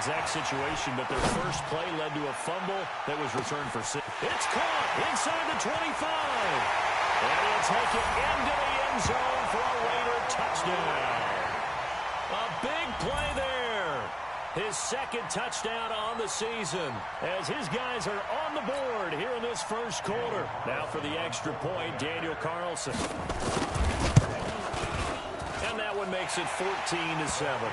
exact situation, but their first play led to a fumble that was returned for 6. It's caught inside the 25. And he'll take it into the end zone for a Raider touchdown. A big play there. His second touchdown on the season as his guys are on the board here in this first quarter. Now for the extra point, Daniel Carlson. And that one makes it 14-7.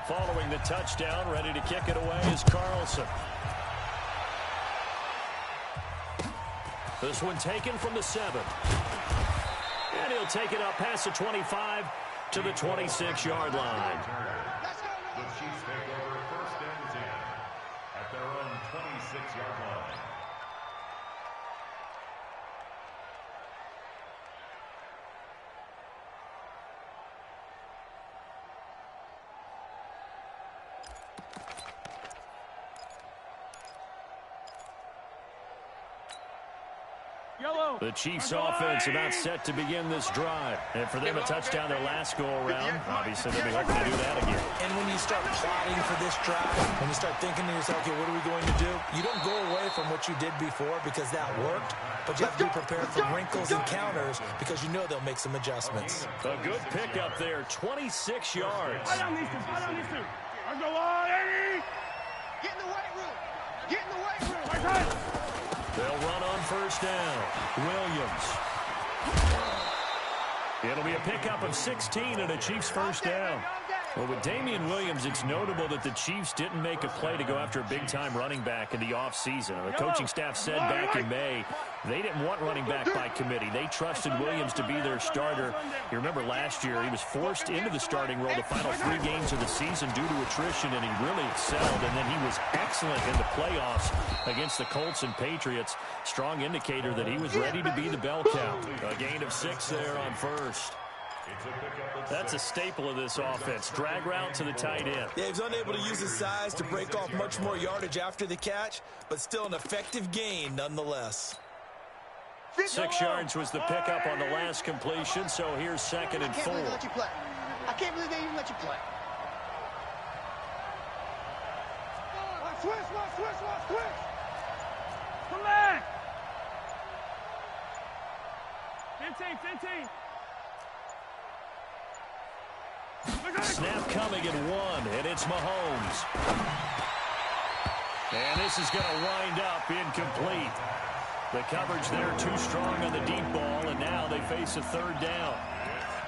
Following the touchdown, ready to kick it away is Carlson. This one taken from the 7. And he'll take it up past the 25 to the 26-yard line. The Chiefs take over first and 10 at their own 26-yard line. The Chiefs offense about set to begin this drive. And for them, a touchdown their last go-around. Obviously, they'll be hoping to do that again. And when you start plotting for this drive, when you start thinking to yourself, okay, what are we going to do? You don't go away from what you did before because that worked, but you have to be prepared for wrinkles and counters because you know they'll make some adjustments. A good pickup there, 26 yards. Get in the weight room. Get in the weight room. They'll run on first down. Williams. It'll be a pickup of 16 and a Chiefs first down. Well, with Damian Williams, it's notable that the Chiefs didn't make a play to go after a big-time running back in the offseason. The coaching staff said back in May they didn't want running back by committee. They trusted Williams to be their starter. You remember last year he was forced into the starting role the final 3 games of the season due to attrition, and he really excelled. And then he was excellent in the playoffs against the Colts and Patriots. Strong indicator that he was ready to be the bell cow. A gain of 6 there on first. That's a staple of this offense. Drag route to the tight end. Yeah, he's unable to use his size to break off much more yardage after the catch, but still an effective gain nonetheless. 6 yards was the pickup on the last completion, so here's 2nd and 4. I can't believe they even let you play. Switch. Come back. 15. Snap coming at 1, and it's Mahomes. And this is going to wind up incomplete. The coverage there too strong on the deep ball, and now they face a 3rd down.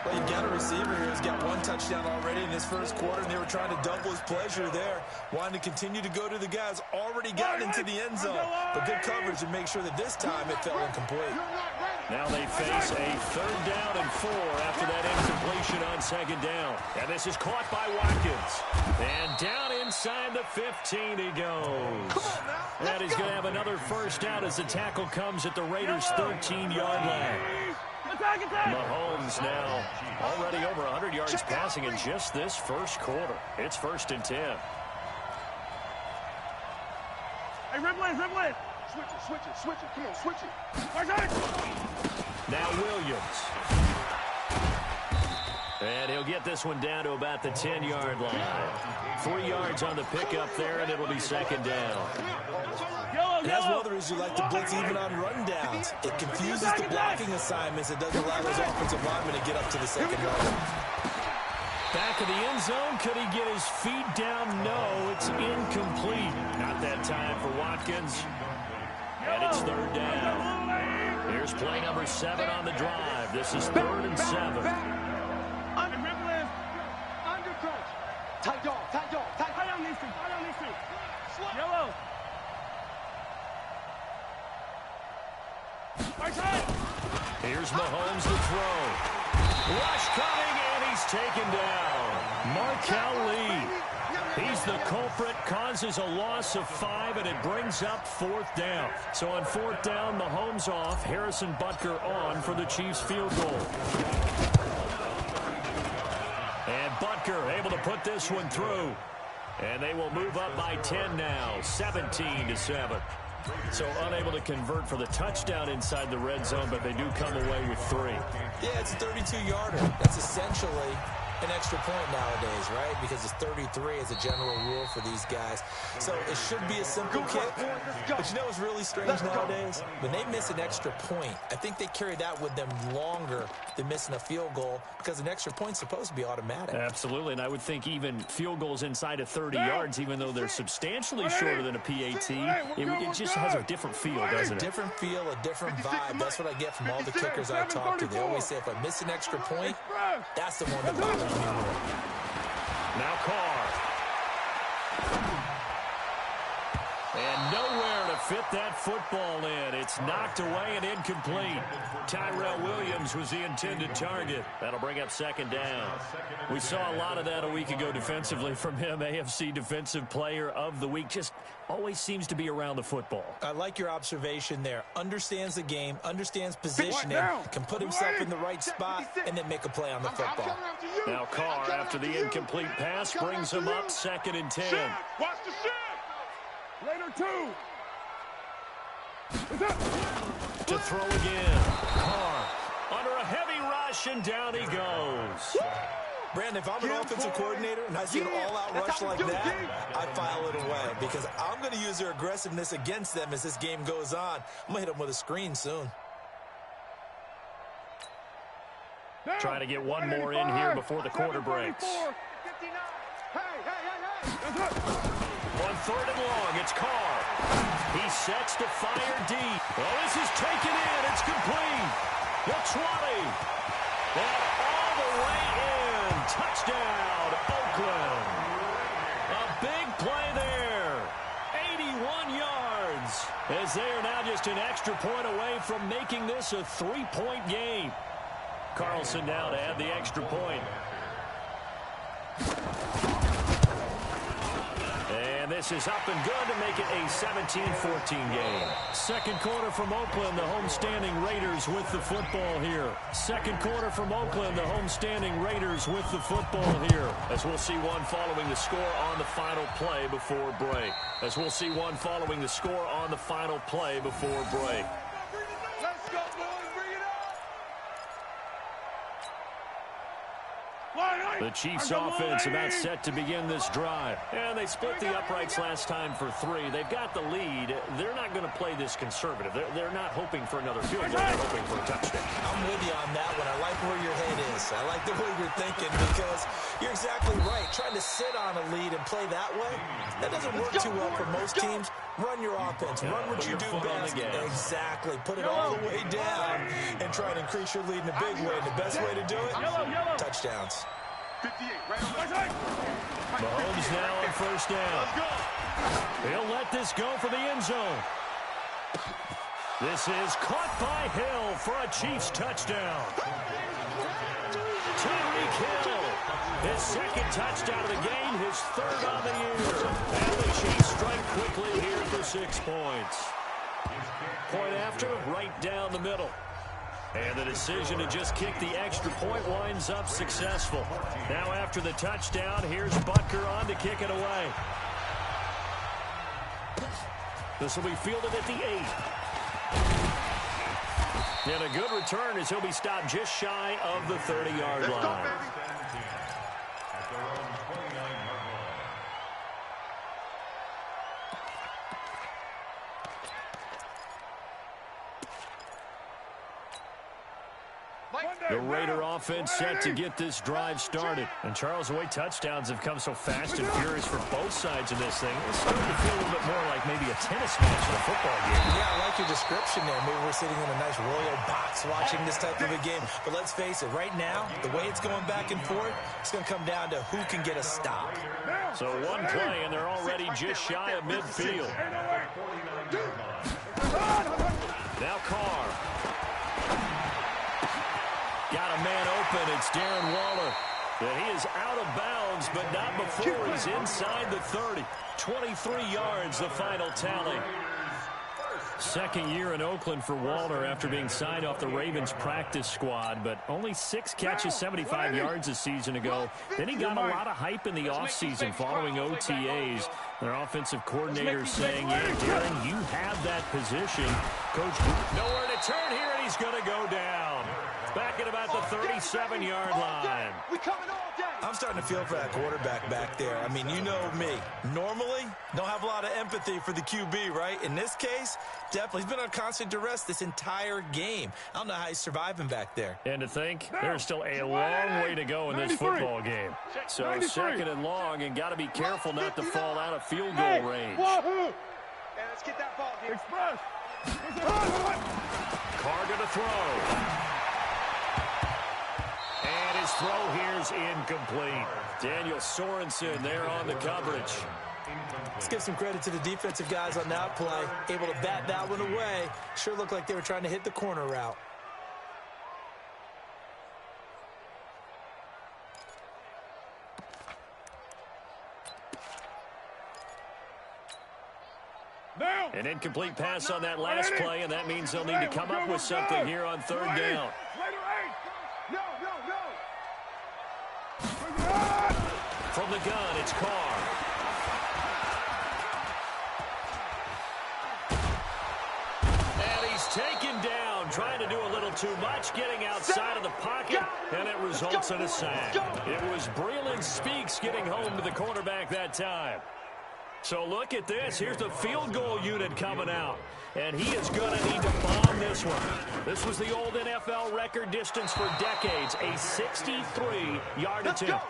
Well, you've got a receiver here who's got 1 touchdown already in this first quarter, and they were trying to double his pleasure there, wanting to continue to go to the guys already gotten into the end zone. But good coverage to make sure that this time it fell incomplete. Now they face a 3rd down and 4 after that incompletion on 2nd down. And this is caught by Watkins. And down inside the 15 he goes. And he's going to have another first down as the tackle comes at the Raiders' 13-yard line. Mahomes now already over 100 yards passing in just this first quarter. It's 1st and 10. Hey, Ripley. Switch it. Come on, switch it. Now Williams. And he'll get this one down to about the 10-yard line. 3 yards on the pickup there, and it'll be 2nd down. And that's one of the reasons you like to blitz even on rundowns. It confuses the blocking assignments. It doesn't allow those offensive linemen to get up to the 2nd level. Back of the end zone. Could he get his feet down? No, it's incomplete. Not that time for Watkins. And it's 3rd down. Here's play number 7 on the drive. This is 3rd and 7. Under crunch. Tight dog. Tight on these two. Yellow. Here's Mahomes to throw. Rush coming, and he's taken down. Markel Lee. He's the culprit, causes a loss of 5, and it brings up 4th down. So on 4th down, Mahomes off, Harrison Butker on for the Chiefs field goal. And Butker able to put this one through. And they will move up by 10 now, 17-7. So unable to convert for the touchdown inside the red zone, but they do come away with 3. Yeah, it's a 32-yarder. That's essentially an extra point nowadays, right? Because it's 33 as a general rule for these guys. So it should be a simple kick. But you know what's really strange nowadays? When they miss an extra point, I think they carry that with them longer than missing a field goal because an extra point's supposed to be automatic. Absolutely, and I would think even field goals inside of 30 yards, even though they're substantially shorter than a PAT, it just has a different feel, doesn't it? A different feel, a different vibe. That's what I get from all the kickers I talk to. They always say if I miss an extra point, that's the one that bothers me more. Now Carr. And nowhere to fit that football in. It's knocked away and incomplete. Tyrell Williams was the intended target. That'll bring up second down. We saw a lot of that a week ago defensively from him. AFC Defensive Player of the Week. Just always seems to be around the football. I like your observation there. Understands the game, understands positioning, can put himself in the right spot, and then make a play on the football. Now Carr, after the incomplete pass, brings him up 2nd and 10. Watch the shit. Later, 2. To throw again. Carr under a heavy rush, and down he goes. Brandon, if I'm an offensive coordinator and I see an all-out rush like that, I file it away because I'm going to use their aggressiveness against them as this game goes on. I'm going to hit them with a screen soon. Trying to get one more in here before the quarter breaks. On 3rd and long, it's Carr. He sets to fire deep. Well, this is taken in. It's complete. The 20. And all the way in. Touchdown, Oakland. A big play there. 81 yards. As they are now just an extra point away from making this a 3-point game. Carlson now to add the extra point. And this is up and good to make it a 17-14 game. Second quarter from Oakland, the homestanding Raiders with the football here. Second quarter from Oakland, the homestanding Raiders with the football here. As we'll see one following the score on the final play before break. As we'll see one following the score on the final play before break. Let's go, boys. Bring it up. The Chiefs offense about set to begin this drive. And they split the uprights last time for 3. They've got the lead. They're not going to play this conservative. They're not hoping for another field goal. They're hoping for a touchdown. I'm with you on that one. I like where your head is. I like the way you're thinking because you're exactly right. Trying to sit on a lead and play that way, that doesn't work too well for most teams. Run your offense. Run what you do best. Exactly. Put it all the way down and try to increase your lead in a big way. And the best way to do it, touchdowns. 58, right. Mahomes now on 1st down. He'll let this go for the end zone. This is caught by Hill for a Chiefs touchdown. Tyreek Hill, his 2nd touchdown of the game, his 3rd on the year. And the Chiefs strike quickly here for 6 points. Point after, right down the middle. And the decision to just kick the extra point winds up successful. Now after the touchdown, here's Butker on to kick it away. This will be fielded at the 8. And a good return as he'll be stopped just shy of the 30-yard line. The Raider offense set to get this drive started. And Charles, the way touchdowns have come so fast and furious for both sides of this thing, it's starting to feel a little bit more like maybe a tennis match than a football game. Yeah, I like your description there. Maybe we're sitting in a nice royal box watching this type of a game. But let's face it, right now, the way it's going back and forth, it's going to come down to who can get a stop. So one play, and they're already just shy of midfield. Now Carr. Got a man open. It's Darren Waller. And he is out of bounds, but not before he's inside the 30. 23 yards, the final tally. Second year in Oakland for Walter after being signed off the Ravens practice squad, but only 6 catches, 75 yards a season ago. Then he got a lot of hype in the offseason following OTAs. Their offensive coordinator saying, yeah, Darren, you have that position. Coach, nowhere to turn here, and he's going to go down. Back at about the 37-yard line. I'm starting to feel for that quarterback back there. I mean, you know me. Normally, don't have a lot of empathy for the QB, right? In this case, definitely. He's been on constant duress this entire game. I don't know how he's surviving back there. And to think, there's still a long way to go in this football game. So second and long, and got to be careful not to fall out of field goal range. Let's get that ball here. Carr going to throw. And his throw here's incomplete. Daniel Sorensen there on the coverage. Let's give some credit to the defensive guys on that play. Able to bat that one away. Sure looked like they were trying to hit the corner route. An incomplete pass on that last play, and that means they'll need to come up with something here on third down. From the gun, it's Carr. And he's taken down, trying to do a little too much, getting outside of the pocket, and it results in a sack. It was Breland Speaks getting home to the quarterback that time. So look at this. Here's the field goal unit coming out. And he is going to need to bomb this one. This was the old NFL record distance for decades, a 63-yard attempt.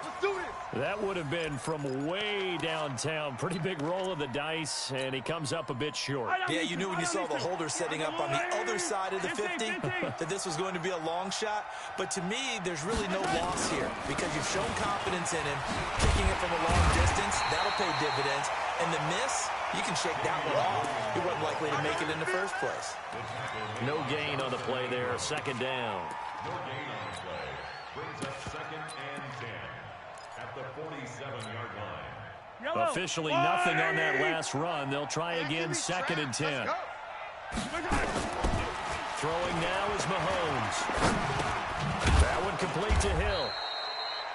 That would have been from way downtown. Pretty big roll of the dice, and he comes up a bit short. Yeah, you knew when you saw the holder setting up on the other side of the 50 that this was going to be a long shot. But to me, there's really no loss here because you've shown confidence in him. Kicking it from a long distance, that'll pay dividends. And the miss, you can shake that one off. He wasn't likely to make it in the first place. No gain on the play there. Second down. No gain on the play. Brings up second and 10 at the 47-yard line. Officially nothing on that last run. They'll try again second and 10. Throwing now is Mahomes. That one complete to Hill.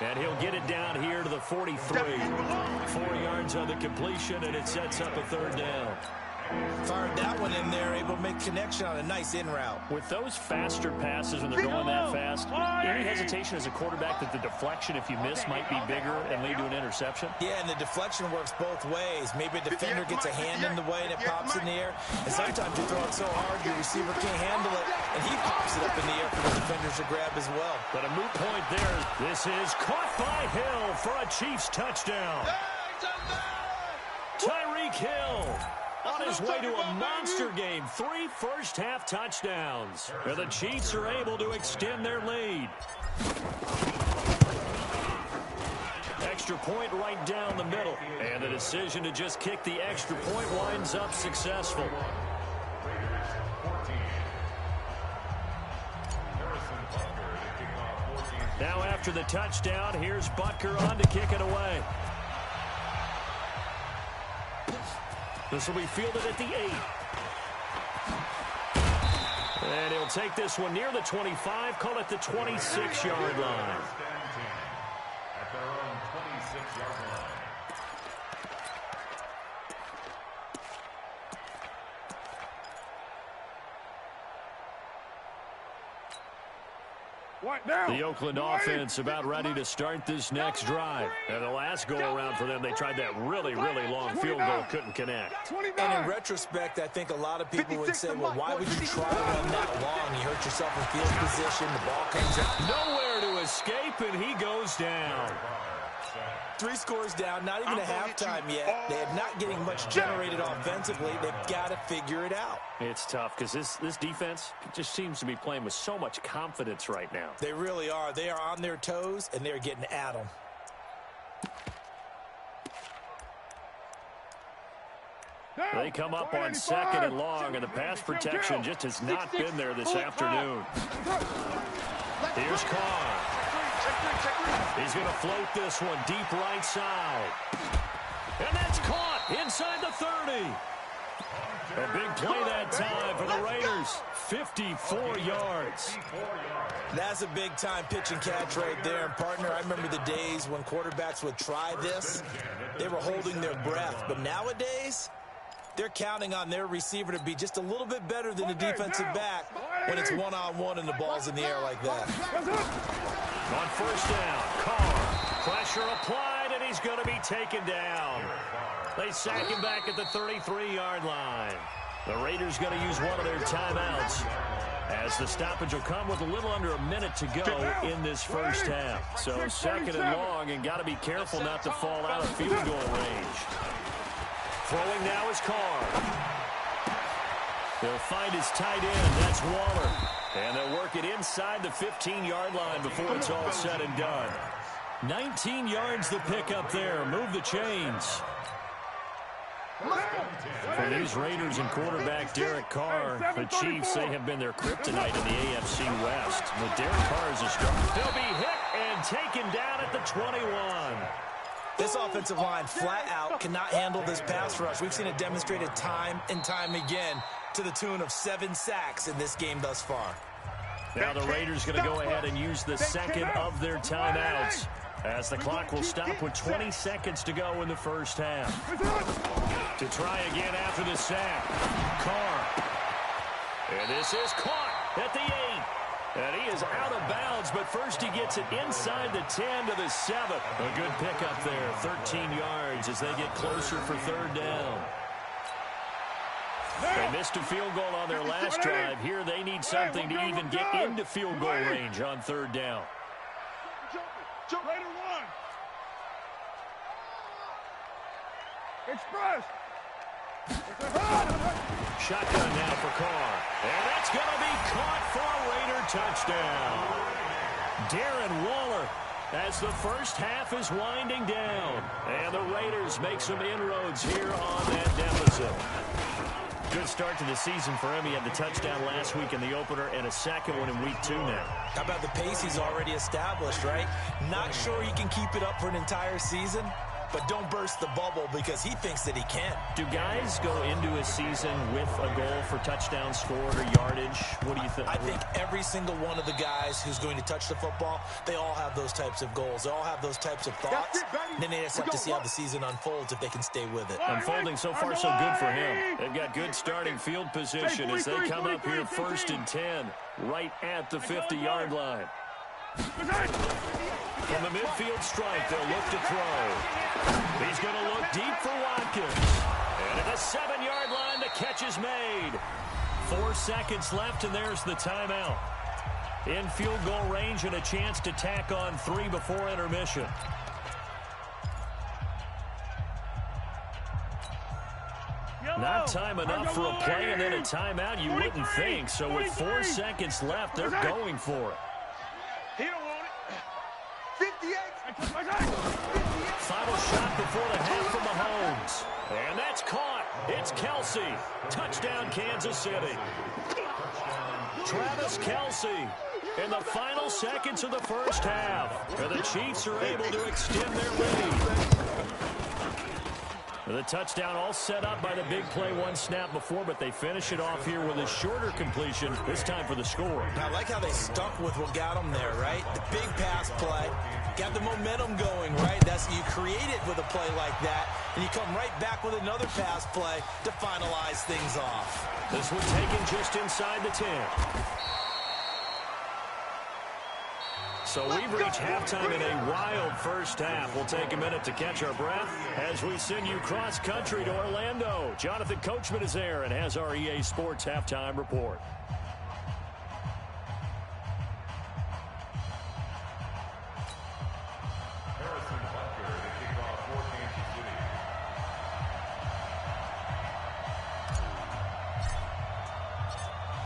And he'll get it down here to the 43. 4 yards on the completion, and it sets up a third down. Fired that one in there, able to make connection on a nice in route. With those faster passes when they're going that fast, any hesitation as a quarterback that the deflection, if you miss, might be bigger and lead to an interception? Yeah, and the deflection works both ways. Maybe a defender gets a hand in the way and it pops in the air. And sometimes you throw it so hard your receiver can't handle it, and he pops it up in the air for the defenders to grab as well. But a moot point there. This is caught by Hill for a Chiefs touchdown. Tyreek Hill on his way to a monster game. 3 first-half touchdowns. And the Chiefs are able to extend their lead. Extra point right down the middle. And the decision to just kick the extra point winds up successful. Now after the touchdown, here's Butker on to kick it away. This will be fielded at the 8. And he'll take this one near the 25, call it the 26-yard line. At their own 26-yard line. The Oakland offense about ready to start this next drive. And the last go-around for them, they tried that really, really long field goal, couldn't connect. And in retrospect, I think a lot of people would say, well, why would you try to run that long? You hurt yourself in field position, the ball comes out. Nowhere to escape, and he goes down. 3 scores down, not even a halftime yet. They're not getting much generated offensively. They've got to figure it out. It's tough because this defense just seems to be playing with so much confidence right now. They really are. They are on their toes, and they're getting at them. They come up on second and long, and the pass protection just has not been there this afternoon. Here's Carr. He's going to float this one deep right side. And that's caught inside the 30. A big play that time for the Raiders. 54 yards. That's a big-time pitch and catch right there. And, partner, I remember the days when quarterbacks would try this. They were holding their breath. But nowadays, they're counting on their receiver to be just a little bit better than the defensive back when it's one-on-one and the ball's in the air like that. On first down, Carr. Pressure applied, and he's going to be taken down. They sack him back at the 33-yard line. The Raiders going to use one of their timeouts, as the stoppage will come with a little under a minute to go in this first half. So second and long, and got to be careful not to fall out of field goal range. Throwing now is Carr. They'll find his tight end. That's Waller. And they'll work it inside the 15-yard line before it's all said and done. 19 yards the pickup there. Move the chains. For these Raiders and quarterback Derek Carr, the Chiefs, they have been their kryptonite in the AFC West. With Derek Carr as a starter, they'll be hit and taken down at the 21. This offensive line, flat out, cannot handle this pass rush. We've seen it demonstrated time and time again to the tune of 7 sacks in this game thus far. Now the Raiders going to go ahead and use the second of their timeouts, as the clock will stop with 20 seconds to go in the first half. To try again after the sack, Carr. And this is caught at the 8. And he is out of bounds, but first he gets it inside the 10 to the 7. A good pickup there, 13 yards as they get closer for third down. They missed a field goal on their last drive. Here they need something to even get into field goal range on third down. Raider 1. Express. Shotgun now for Carr. And that's going to be caught for a Raider touchdown. Darren Waller, as the first half is winding down. And the Raiders make some inroads here on that deficit. Good start to the season for him. He had the touchdown last week in the opener and a second one in week 2 now. How about the pace he's already established, right? Not sure he can keep it up for an entire season, but don't burst the bubble because he thinks that he can. Do guys go into a season with a goal for touchdown scored or yardage? What do you think? I think every single one of the guys who's going to touch the football, they all have those types of goals. They all have those types of thoughts. Then they just have to see how the season unfolds if they can stay with it. Unfolding so far so good for him. They've got good starting field position as they come up here first and 10, right at the 50-yard line. From the midfield stripe, they'll look to throw. He's going to look deep for Watkins. And at the 7-yard line, the catch is made. 4 seconds left, and there's the timeout. In field goal range and a chance to tack on 3 before intermission. Not time enough for a play and then a timeout, you wouldn't think. So with 4 seconds left, they're going for it. He don't want it. 58. Final shot before the half from Mahomes. And that's caught. It's Kelsey. Touchdown, Kansas City. Travis Kelsey in the final seconds of the first half. And the Chiefs are able to extend their lead. The touchdown all set up by the big play 1 snap before, but they finish it off here with a shorter completion, this time for the score. I like how they stuck with what got them there, right? The big pass play, got the momentum going, right? That's you create it with a play like that, and you come right back with another pass play to finalize things off. This one taken just inside the 10. So we've reached halftime in a wild first half. We'll take a minute to catch our breath as we send you cross-country to Orlando. Jonathan Coachman is there and has our EA Sports halftime report.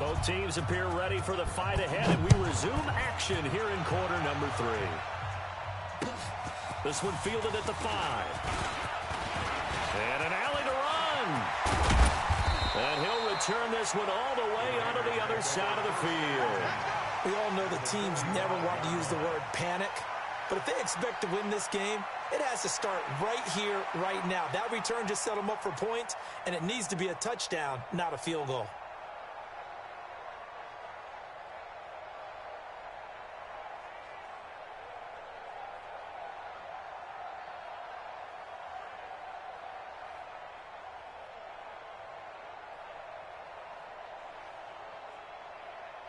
Both teams appear ready for the fight ahead, and we resume action here in quarter number 3. This one fielded at the 5. And an alley to run. And he'll return this one all the way onto the other side of the field. We all know the teams never want to use the word panic, But if they expect to win this game, it has to start right here, right now. That return just set them up for points, and it needs to be a touchdown, not a field goal.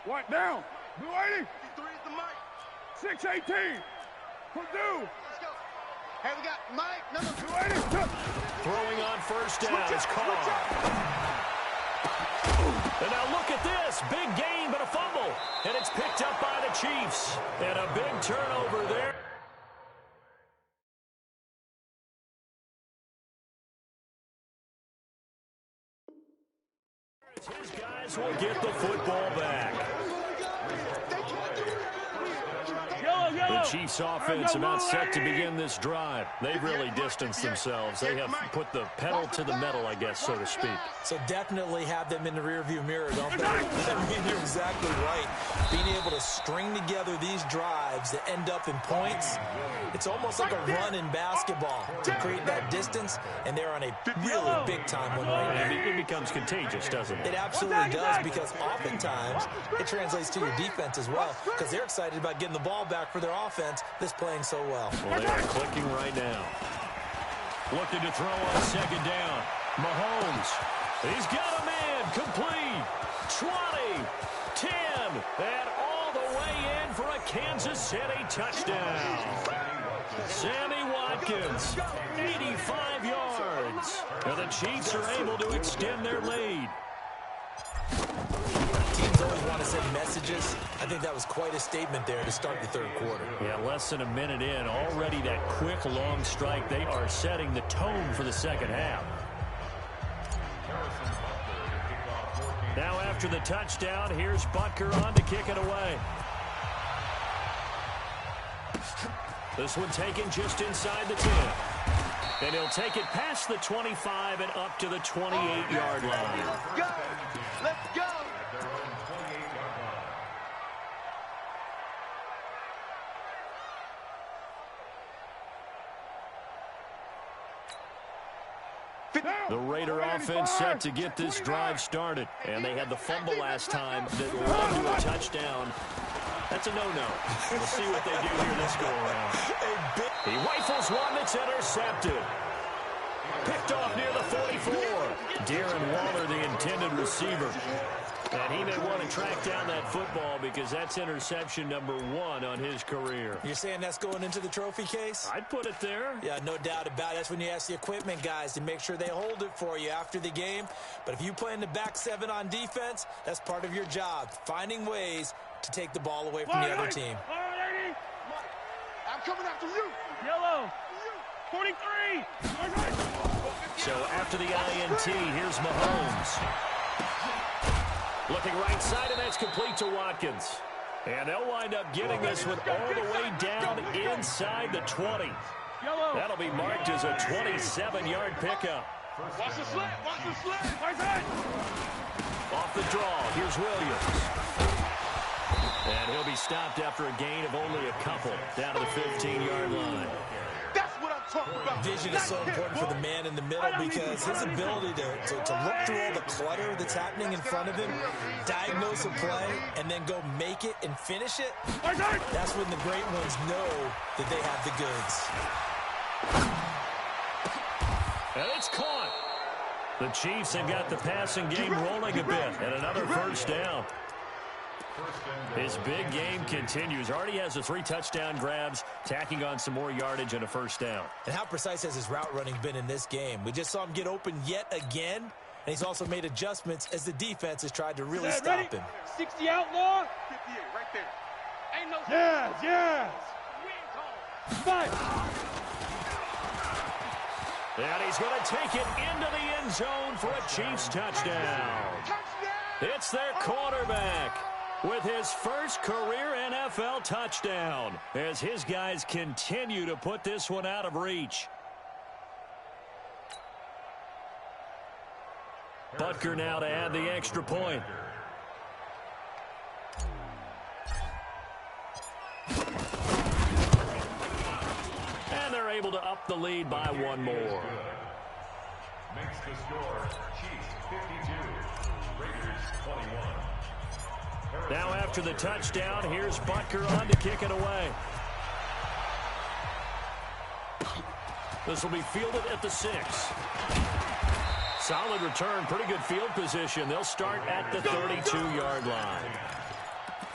What down? Blue 80. 3 is the mic. 618. Purdue. Let's go. Hey, we got Mike. Number 280. Throwing on first down is caught. And now look at this. Big gain, but a fumble. And it's picked up by the Chiefs. And a big turnover there. His guys will get the football back. The Chiefs offense about set to begin this drive. They've really distanced themselves. They have put the pedal to the metal, I guess, so to speak. So definitely have them in the rearview mirror, don't they? I mean, you're exactly right. Being able to string together these drives that end up in points, it's almost like a run in basketball to create that distance, and they're on a really big-time one right now. It becomes contagious, doesn't it? It absolutely does, because oftentimes it translates to your defense as well, because they're excited about getting the ball back for their offense that's playing so well. Well, they are clicking right now. Looking to throw on second down. Mahomes. He's got a man. Complete. 20. 10. And all the way in for a Kansas City touchdown. Sammy Watkins. 85 yards. And the Chiefs are able to extend their lead. Teams always want to send messages. I think that was quite a statement there to start the third quarter. Yeah, less than a minute in. Already that quick, long strike. They are setting the tone for the second half. Now after the touchdown, here's Butker on to kick it away. This one taken just inside the 10. And he'll take it past the 25 and up to the 28-yard line. Let's go. Let's go. The Raider offense set to get this drive started. And they had the fumble last time that led to a touchdown. That's a no-no. We'll see what they do here this go-around. He rifles one that's intercepted. Picked off near the 44. Darren Waller, the intended receiver. And he may want to track down that football because that's interception number 1 on his career. You're saying that's going into the trophy case? I'd put it there. Yeah, no doubt about it. That's when you ask the equipment guys to make sure they hold it for you after the game. But if you play in the back 7 on defense, that's part of your job, finding ways to take the ball away from the other team. I'm coming after you. Yellow. 43. So after the INT, here's Mahomes. Looking right side, and that's complete to Watkins. And they'll wind up getting this one all the way down inside the 20. That'll be marked as a 27-yard pickup. Watch the slant. Watch the slant. Right side. Off the draw, here's Williams. And he'll be stopped after a gain of only a couple down to the 15-yard line. That's what I'm talking about. Vision is so important for the man in the middle because his ability to look through all the clutter that's happening in front of him, diagnose a play, and then go make it and finish it, that's when the great ones know that they have the goods. And it's caught. The Chiefs have got the passing game rolling a bit, and another first down. His big game continues. Already has the 3 touchdown grabs, tacking on some more yardage and a first down. And how precise has his route running been in this game? We just saw him get open yet again, and he's also made adjustments as the defense has tried to really stop him. 60 outlaw. 58 right there. Ain't no. Yes. Five. And he's going to take it into the end zone for a Chiefs touchdown. It's their quarterback with his first career NFL touchdown as his guys continue to put this one out of reach. Butker now to add the extra point. up the lead by one more. Makes the score Chiefs 52, Raiders 21. Now after the touchdown, here's Butker on to kick it away. This will be fielded at the 6. Solid return, pretty good field position. They'll start at the 32-yard line.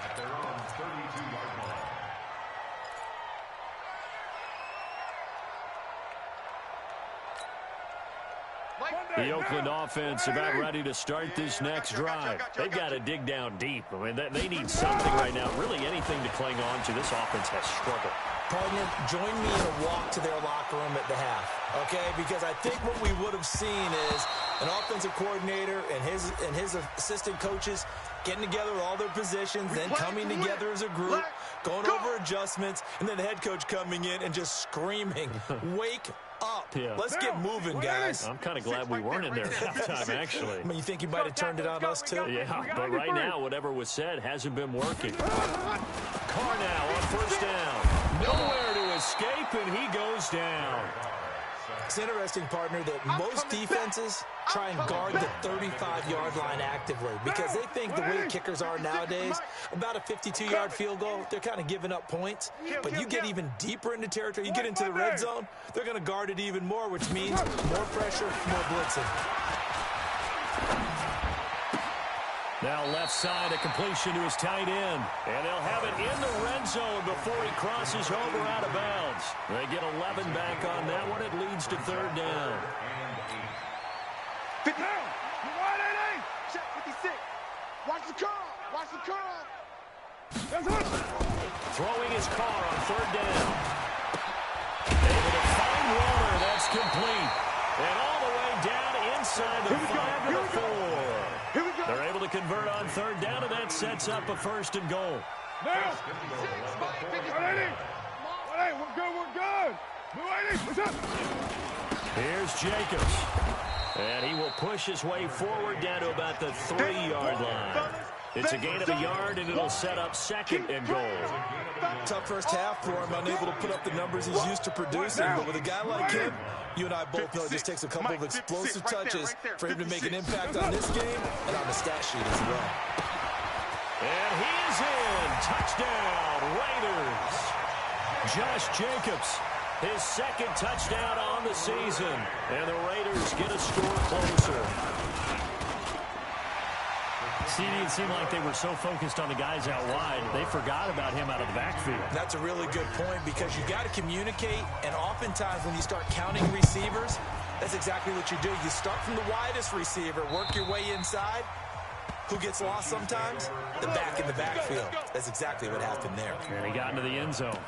At their own 32-yard line. The Oakland offense about ready to start this next drive. They've got to dig down deep. I mean, they need something right now, really anything to cling on to. This offense has struggled. Partner, join me in a walk to their locker room at the half, okay? Because I think what we would have seen is an offensive coordinator and his assistant coaches getting together all their positions, then coming together as a group, going over adjustments, and then the head coach coming in and just screaming, wake up. Yeah. Let's get moving, guys. I'm kind of glad we weren't in there at halftime, actually. I mean, you think you might have turned it on us, too? Yeah, but right now, whatever was said hasn't been working. Carr now on first down. Nowhere to escape, and he goes down. It's interesting, partner, that most defenses try and guard the 35-yard line actively because they think the way kickers are nowadays, about a 52-yard field goal, they're kind of giving up points. But you get even deeper into territory, you get into the red zone, they're going to guard it even more, which means more pressure, more blitzing. Now left side, a completion to his tight end. And they'll have it in the red zone before he crosses over out of bounds. They get 11 back on that one. It leads to third down. 50. You wide, 88. Check 56. Watch the curl. Watch the curl. That's it. Throwing his car on third down. Able to find Waller. That's complete. And all the way down inside the 5 to the 4. They're able to convert on third down, and that sets up a first and goal. Now. 180. 180. We're good. We're good. 280. What's up? Here's Jacobs. And he will push his way forward down to about the 3-yard line. It's a gain of a yard, and it'll set up second and goal. Tough first half for him, unable to put up the numbers he's used to producing. But with a guy like him, you and I both know it just takes a couple of explosive touches for him to make an impact on this game and on the stat sheet as well. And he is in. Touchdown, Raiders. Josh Jacobs, his second touchdown on the season. And the Raiders get a score closer. See, it seemed like they were so focused on the guys out wide, they forgot about him out of the backfield. That's a really good point because you got to communicate, and oftentimes when you start counting receivers, that's exactly what you do. You start from the widest receiver, work your way inside. Who gets lost sometimes? The back in the backfield. That's exactly what happened there. And he got into the end zone.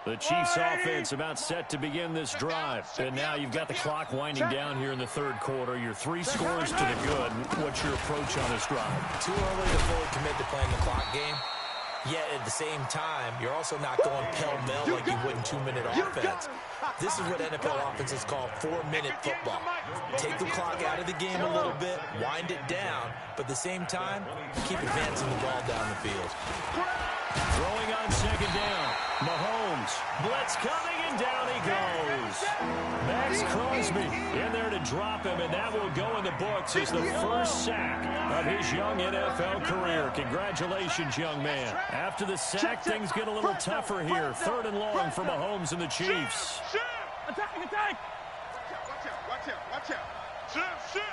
The Chiefs offense about set to begin this drive. And now you've got the clock winding down here in the third quarter. Your 3 scores to the good. What's your approach on this drive? Too early to fully commit to playing the clock game. Yet at the same time, you're also not going pell-mell like you would in 2-minute offense. This is what NFL offenses call 4-minute football. Take the clock out of the game a little bit, wind it down, but at the same time, keep advancing the ball down the field. Throwing on second down. Mahomes. Blitz coming, and down he goes. Max Crosby in there to drop him, and that will go in the books as the first sack of his young NFL career. Congratulations, young man. After the sack, things get a little tougher here. Third and long for Mahomes and the Chiefs. Attack, attack. Watch out, watch out, watch out. Shift.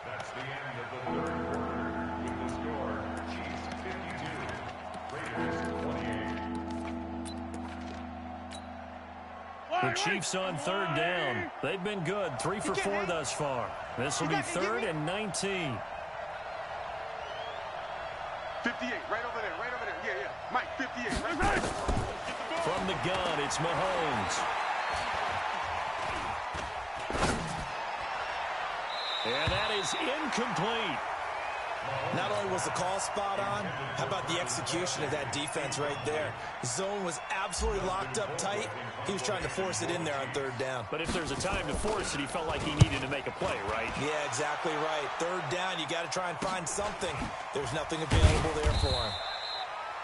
That's the end of the third quarter. With the score, Chiefs 52, Raiders 28. The Chiefs on third down. They've been good, 3 for 4 thus far. This will be 3rd and 19. 58, right over there. Yeah. Mike, 58, right. From the gun, it's Mahomes. And that is incomplete. Not only Was the call spot on? How about the execution of that defense right there? The zone was absolutely locked up tight. He was trying to force it in there on third down. But if there's a time to force it, he felt like he needed to make a play, right? Yeah, exactly right. Third down, you got to try and find something. There's nothing available there for him.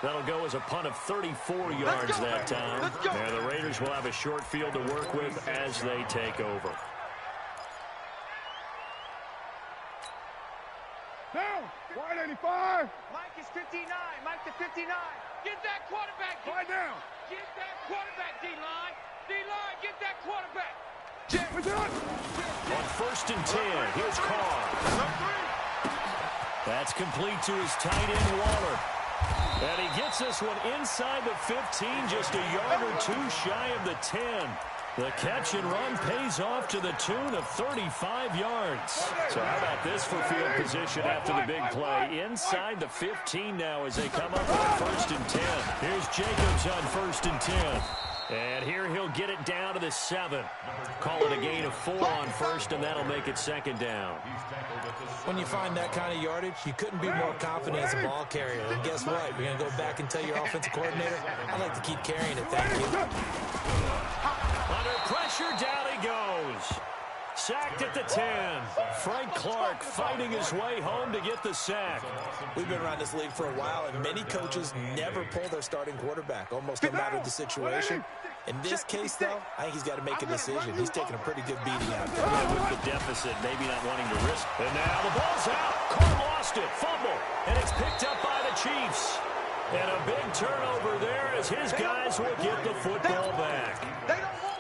That'll go as a punt of 34 yards that time. And the Raiders will have a short field to work with as they take over. Down. Wide 85. Mike is 59. Mike to 59. Get that quarterback. Wide down. Get that quarterback, D-line. D-line, get that quarterback. We're done. On 1st and 10, here's Carr. That's complete to his tight end, Waller. And he gets this one inside the 15, just a yard or two shy of the 10. The catch and run pays off to the tune of 35 yards. So how about this for field position after the big play? Inside the 15 now as they come up on 1st and 10. Here's Jacobs on 1st and 10. And here he'll get it down to the 7. Call it a gain of 4 on 1st, and that'll make it 2nd down. When you find that kind of yardage, you couldn't be more confident as a ball carrier. And guess what? You're going to go back and tell your offensive coordinator, I'd like to keep carrying it, thank you. Under pressure, down he goes. Sacked at the 10. Frank Clark fighting his way home to get the sack. We've been around this league for a while, and many coaches never pull their starting quarterback, almost no matter the situation. In this case, though, I think he's got to make a decision. He's taking a pretty good beating out there. Yeah, with the deficit, maybe not wanting to risk. And now the ball's out. Carr lost it. Fumble. And it's picked up by the Chiefs. And a big turnover there as his guys will get the football back.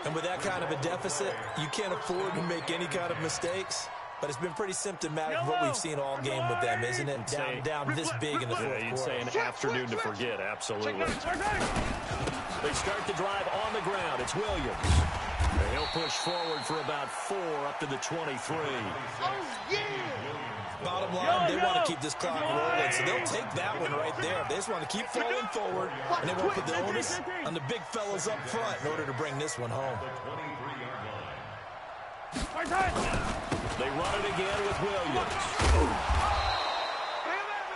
And with that kind of a deficit, you can't afford to make any kind of mistakes. But it's been pretty symptomatic of what we've seen all game with them, isn't it? Down this big in the fourth quarter. You'd say an afternoon to forget, absolutely. They start the drive on the ground. It's Williams. And he'll push forward for about 4 up to the 23. Bottom line, they want to keep this clock rolling, so they'll take that one right there. They just want to keep falling forward, and they won't put the onus on the big fellas up front in order to bring this one home. They run it again with Williams.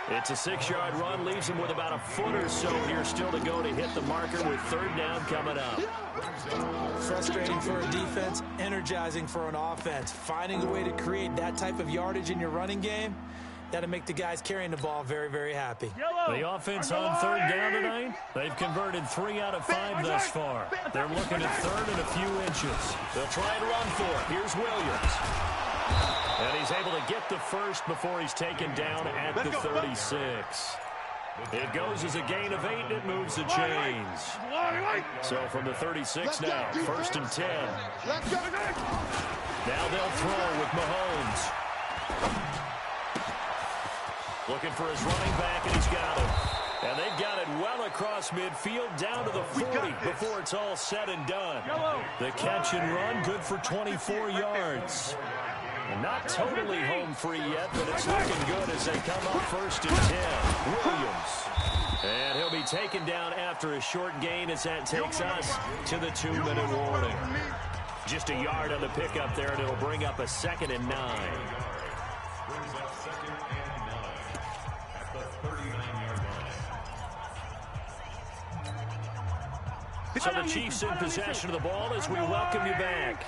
It's a 6-yard run, leaves him with about a foot or so here still to go to hit the marker with 3rd down coming up. Frustrating for a defense, energizing for an offense. Finding a way to create that type of yardage in your running game, that'll make the guys carrying the ball very, very happy. The offense on 3rd down tonight, they've converted 3 out of 5 thus far. They're looking at 3rd and a few inches. They'll try and run for it. Here's Williams. And he's able to get the first before he's taken down at the 36. It goes as a gain of 8, and it moves the chains. So from the 36 now, 1st and 10. Now they'll throw with Mahomes. Looking for his running back, and he's got him. And they've got it well across midfield, down to the 40 before it's all said and done. The catch and run, good for 24 yards. And not totally home free yet, but it's looking good as they come up 1st and 10. Williams. And he'll be taken down after a short gain as that takes us to the 2-minute warning. Just a yard on the pickup there, and it'll bring up a 2nd and 9. Brings up 2nd and 9 at the 39-yard line. So the Chiefs in possession of the ball as we welcome you back.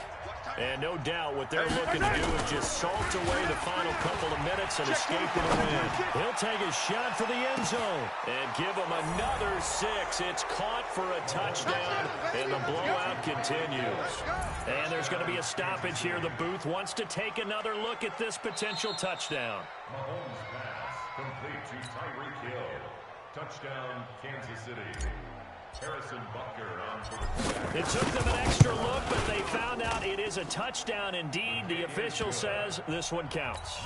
And no doubt what they're looking to do is just salt away the final couple of minutes and escape with a win. He'll take a shot for the end zone and give him another 6. It's caught for a touchdown, and the blowout continues. And there's going to be a stoppage here. The booth wants to take another look at this potential touchdown. Mahomes pass complete to Tyreek Hill. Touchdown, Kansas City. Harrison Butker on for the quarterback. It took them an extra look, but they found out it is a touchdown indeed. The official says this one counts.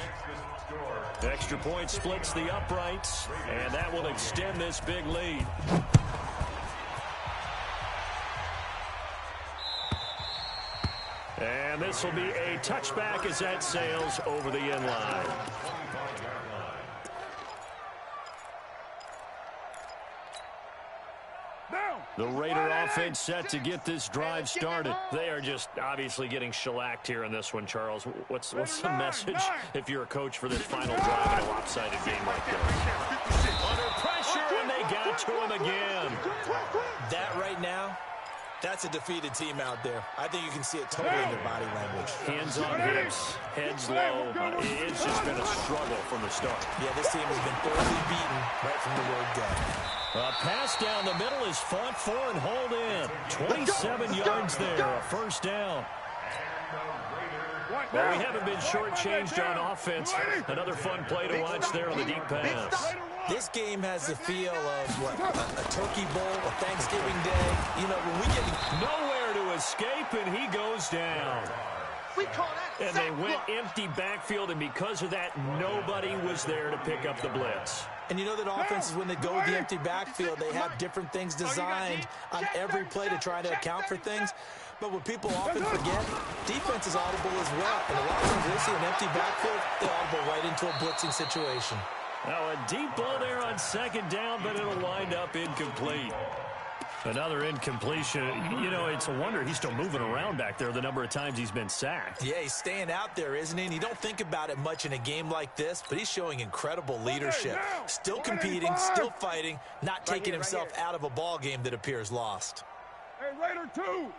The extra point splits the uprights, and that will extend this big lead. And this will be a touchback as that sails over the end line. The Raider offense set to get this drive started. They are just obviously getting shellacked here in this one, Charles. What's the message if you're a coach for this final drive in a lopsided game like this? it to him again. That right now, that's a defeated team out there. I think you can see it totally in their body language. Hands on hips, heads low. It's just been a struggle from the start. Yeah, this team has been thoroughly beaten right from the word go. A pass down the middle is fought for and hauled in. 27 yards there, a first down. Well, we haven't been shortchanged on offense. Another fun play to watch there on the deep pass. This game has the feel of, what, a turkey bowl, a Thanksgiving day. You know, when we get nowhere to escape, and he goes down. And they went empty backfield, and because of that, nobody was there to pick up the blitz. And you know that offenses, when they go with the empty backfield, they have different things designed on every play to try to account for things. But what people often forget, defense is audible as well. And a lot of times they see an empty backfield, they audible right into a blitzing situation. Now a deep ball there on second down, but it'll wind up incomplete. Another incompletion. You know, it's a wonder he's still moving around back there the number of times he's been sacked. Yeah, he's staying out there, isn't he? And you don't think about it much in a game like this, but he's showing incredible leadership. Still competing, still fighting, not taking himself out of a ball game that appears lost. Hey, Raider 2.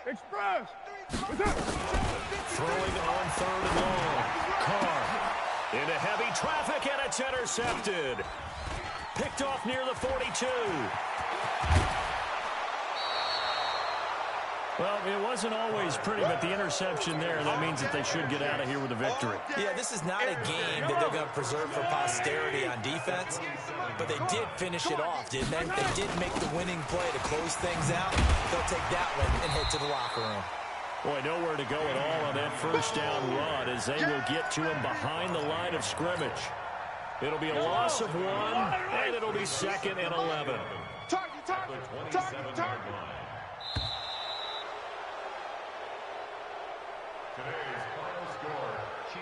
Express. Throwing on third and long. Carr into heavy traffic, and it's intercepted. Picked off near the 42. Well, it wasn't always pretty, but the interception there, that means that they should get out of here with a victory. Yeah, this is not a game that they're going to preserve for posterity on defense, but they did finish it off, didn't they? They did make the winning play to close things out. They'll take that one and head to the locker room. Boy, nowhere to go at all on that first down run as they will get to him behind the line of scrimmage. It'll be a loss of 1, and it'll be 2nd and 11. Target.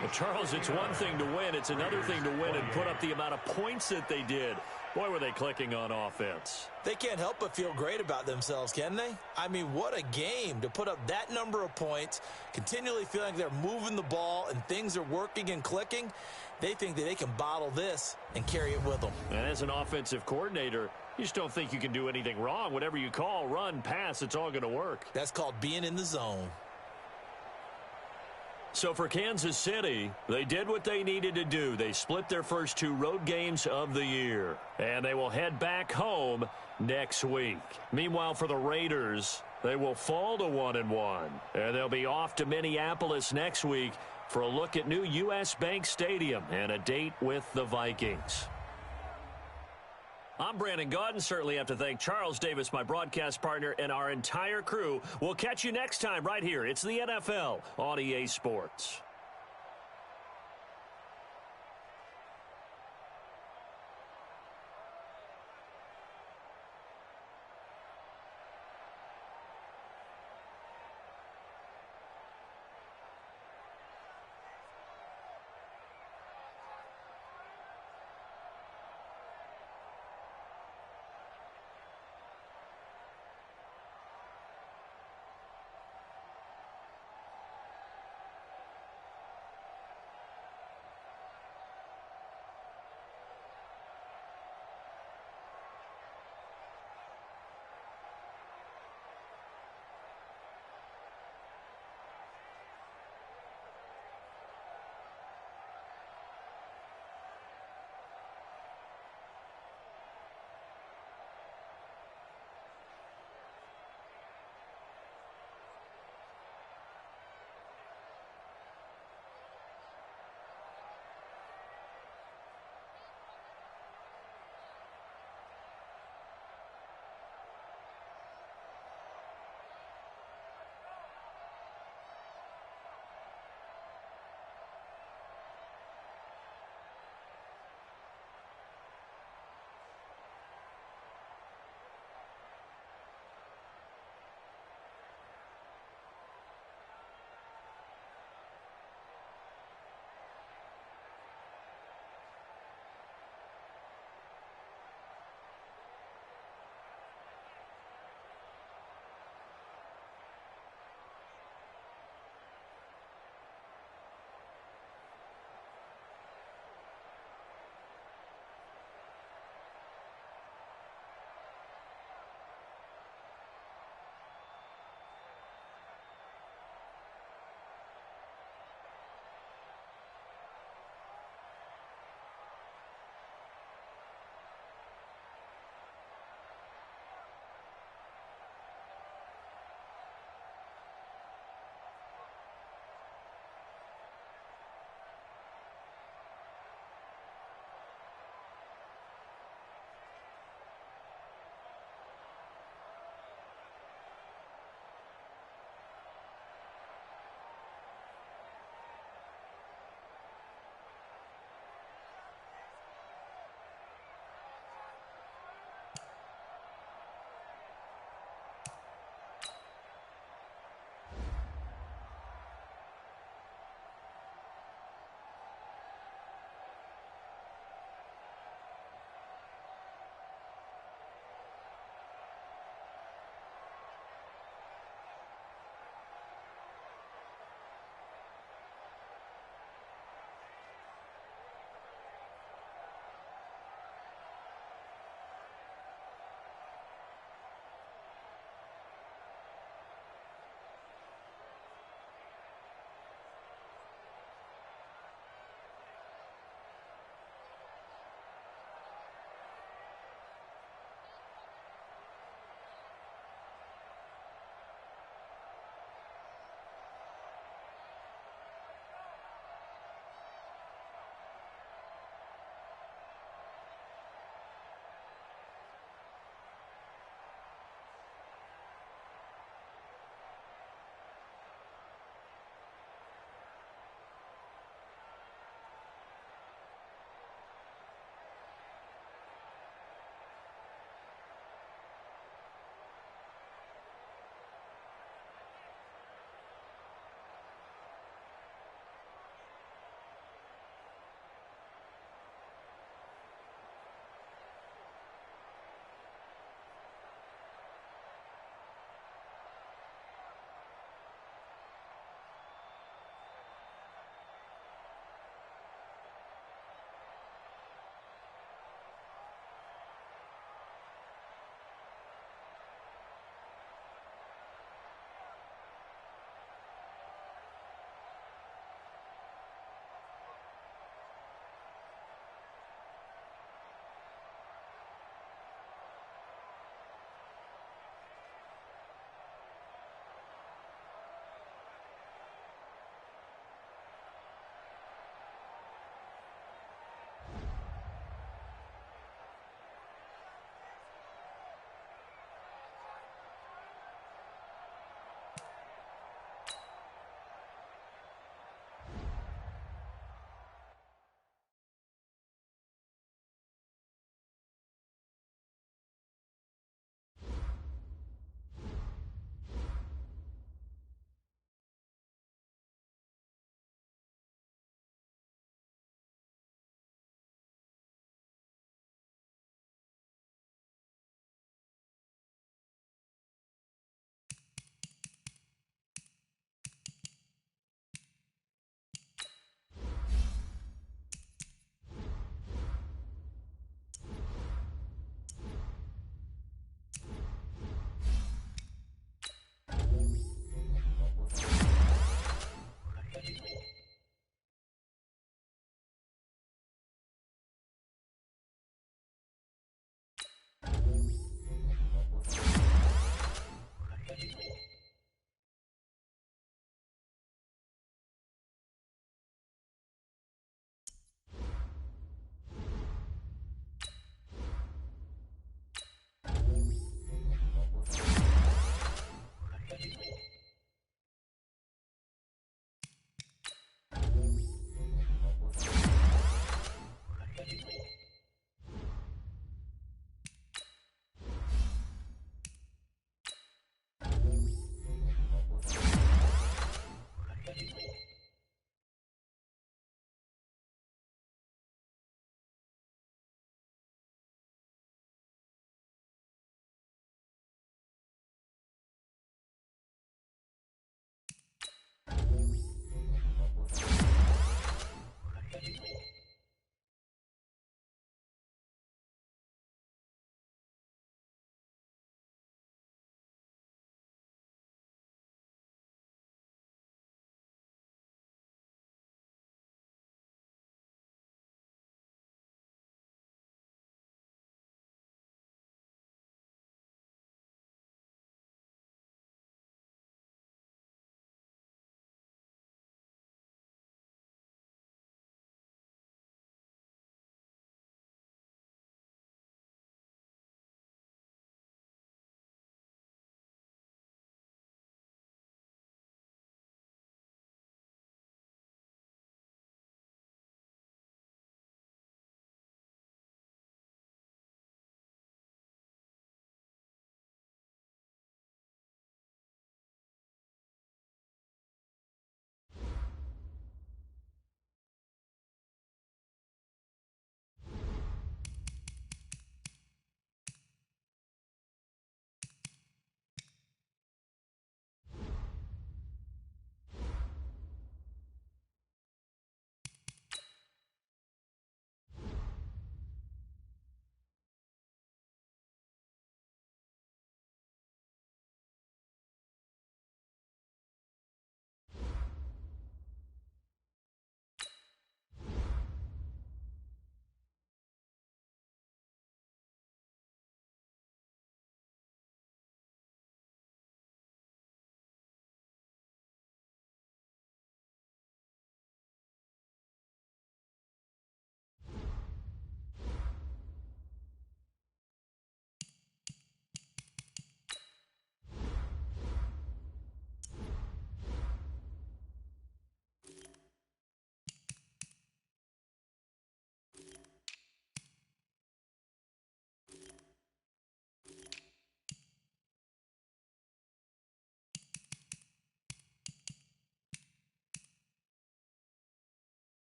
Well, Charles, it's one thing to win. It's another thing to win and put up the amount of points that they did. Boy, were they clicking on offense. They can't help but feel great about themselves, can they? I mean, what a game to put up that number of points, continually feeling like they're moving the ball and things are working and clicking. They think that they can bottle this and carry it with them. And as an offensive coordinator, you just don't think you can do anything wrong. Whatever you call, run, pass, it's all going to work. That's called being in the zone. So for Kansas City, they did what they needed to do. They split their first 2 road games of the year, and they will head back home next week. Meanwhile, for the Raiders, they will fall to 1-1, and they'll be off to Minneapolis next week for a look at new U.S. Bank Stadium and a date with the Vikings. I'm Brandon Gaudin. Certainly have to thank Charles Davis, my broadcast partner, and our entire crew. We'll catch you next time right here. It's the NFL on EA Sports.